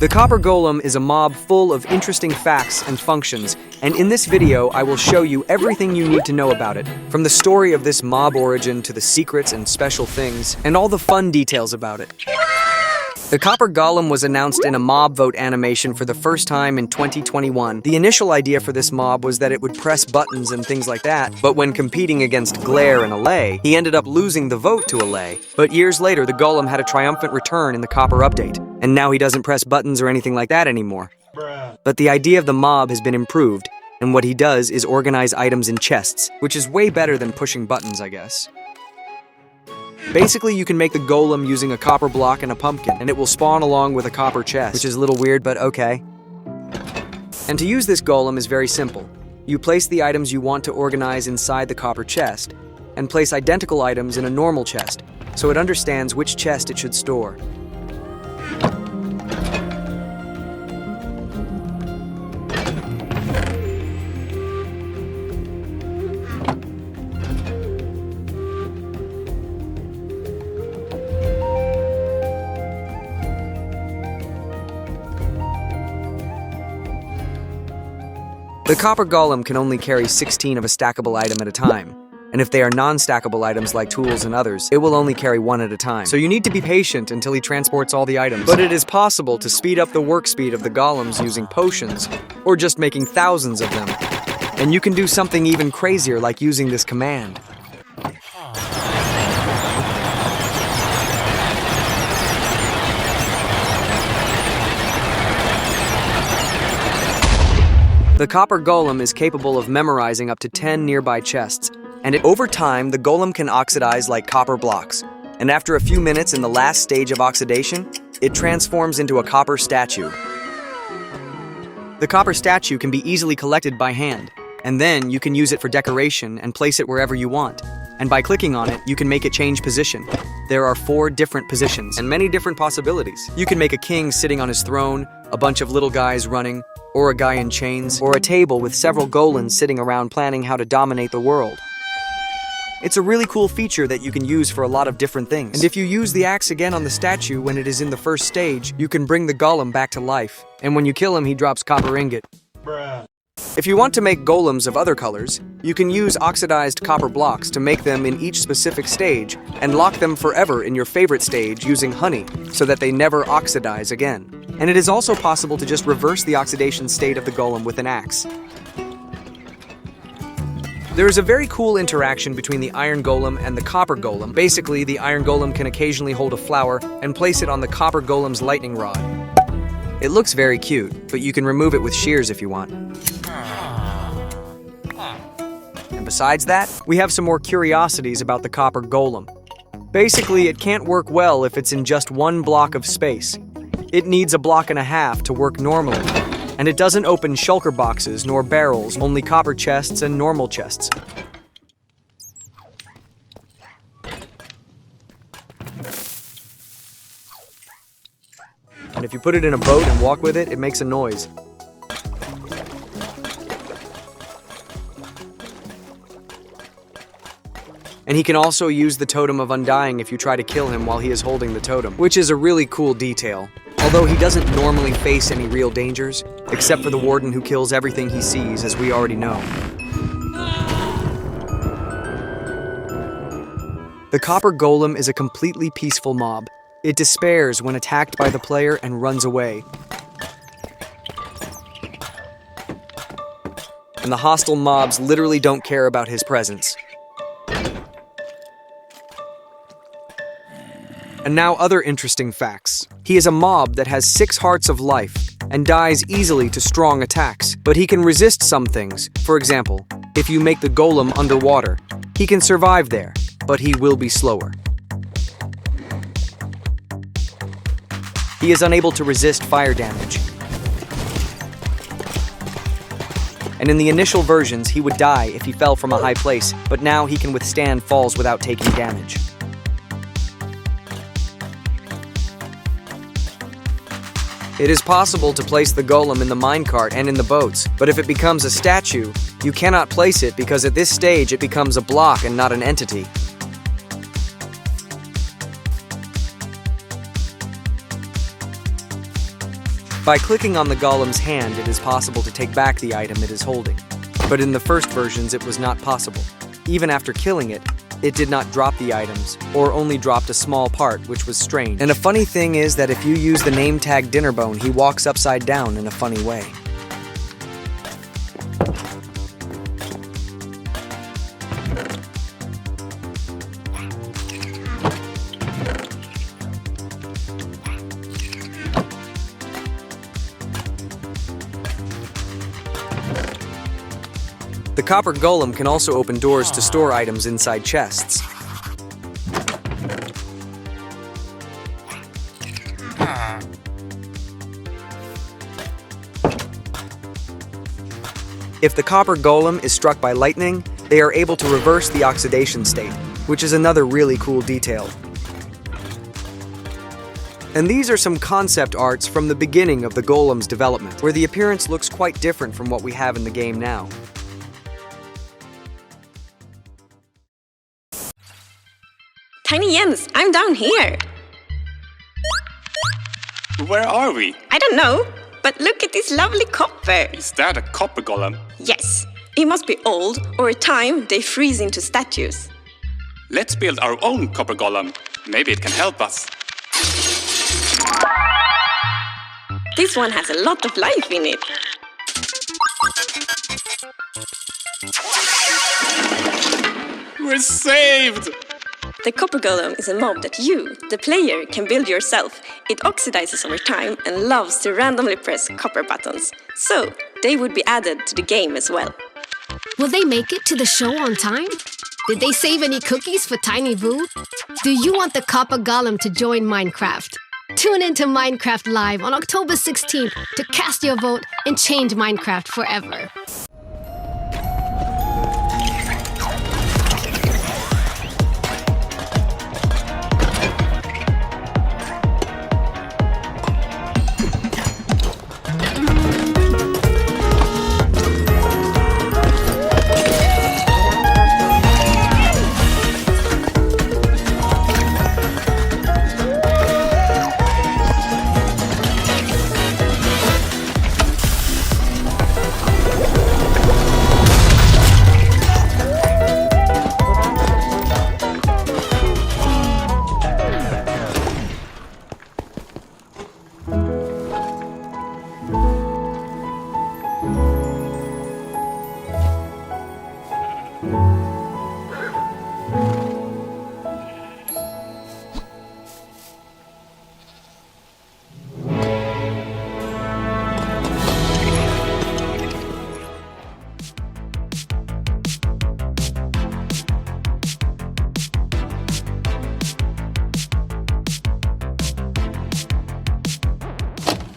The Copper Golem is a mob full of interesting facts and functions, and in this video I will show you everything you need to know about it, from the story of this mob origin to the secrets and special things, and all the fun details about it. The Copper Golem was announced in a mob vote animation for the first time in 2021. The initial idea for this mob was that it would press buttons and things like that, but when competing against Glare and Allay, he ended up losing the vote to Allay. But years later, the Golem had a triumphant return in the Copper update, and now he doesn't press buttons or anything like that anymore. But the idea of the mob has been improved, and what he does is organize items in chests, which is way better than pushing buttons, I guess. Basically, you can make the Golem using a copper block and a pumpkin, and it will spawn along with a copper chest, which is a little weird, but okay. And to use this Golem is very simple. You place the items you want to organize inside the copper chest, and place identical items in a normal chest, so it understands which chest it should store. The Copper Golem can only carry 16 of a stackable item at a time, and if they are non-stackable items like tools and others, it will only carry one at a time. So you need to be patient until he transports all the items. But it is possible to speed up the work speed of the golems using potions, or just making thousands of them. And you can do something even crazier like using this command. The Copper Golem is capable of memorizing up to 10 nearby chests, and over time, the Golem can oxidize like copper blocks. And after a few minutes in the last stage of oxidation, it transforms into a copper statue. The copper statue can be easily collected by hand, and then you can use it for decoration and place it wherever you want. And by clicking on it, you can make it change position. There are 4 different positions and many different possibilities. You can make a king sitting on his throne, a bunch of little guys running, or a guy in chains, or a table with several golems sitting around planning how to dominate the world. It's a really cool feature that you can use for a lot of different things. And if you use the axe again on the statue when it is in the first stage, you can bring the golem back to life. And when you kill him, he drops copper ingot. If you want to make golems of other colors, you can use oxidized copper blocks to make them in each specific stage and lock them forever in your favorite stage using honey so that they never oxidize again. And it is also possible to just reverse the oxidation state of the golem with an axe. There is a very cool interaction between the iron golem and the copper golem. Basically, the iron golem can occasionally hold a flower and place it on the copper golem's lightning rod. It looks very cute, but you can remove it with shears if you want. And besides that, we have some more curiosities about the Copper Golem. Basically, it can't work well if it's in just one block of space. It needs a block and a half to work normally. And it doesn't open shulker boxes nor barrels, only copper chests and normal chests. And if you put it in a boat and walk with it, it makes a noise. And he can also use the Totem of Undying if you try to kill him while he is holding the totem, which is a really cool detail. Although he doesn't normally face any real dangers, except for the warden who kills everything he sees, as we already know. The Copper Golem is a completely peaceful mob. It despairs when attacked by the player and runs away. And the hostile mobs literally don't care about his presence. And now other interesting facts. He is a mob that has 6 hearts of life and dies easily to strong attacks, but he can resist some things. For example, if you make the golem underwater, he can survive there, but he will be slower. He is unable to resist fire damage. And in the initial versions, he would die if he fell from a high place, but now he can withstand falls without taking damage. It is possible to place the golem in the minecart and in the boats, but if it becomes a statue, you cannot place it because at this stage it becomes a block and not an entity. By clicking on the golem's hand, it is possible to take back the item it is holding. But in the first versions, it was not possible. Even after killing it, it did not drop the items, or only dropped a small part, which was strange. And a funny thing is that if you use the name tag Dinnerbone, he walks upside down in a funny way. The copper golem can also open doors to store items inside chests. If the copper golem is struck by lightning, they are able to reverse the oxidation state, which is another really cool detail. And these are some concept arts from the beginning of the golem's development, where the appearance looks quite different from what we have in the game now. Tiny Jens, I'm down here. Where are we? I don't know, but look at this lovely copper. Is that a copper golem? Yes, it must be old, or a time they freeze into statues. Let's build our own copper golem. Maybe it can help us. This one has a lot of life in it. We're saved! The copper golem is a mob that you, the player, can build yourself. It oxidizes over time and loves to randomly press copper buttons. So, they would be added to the game as well. Will they make it to the show on time? Did they save any cookies for Tiny Boo? Do you want the copper golem to join Minecraft? Tune in to Minecraft Live on October 16th to cast your vote and change Minecraft forever.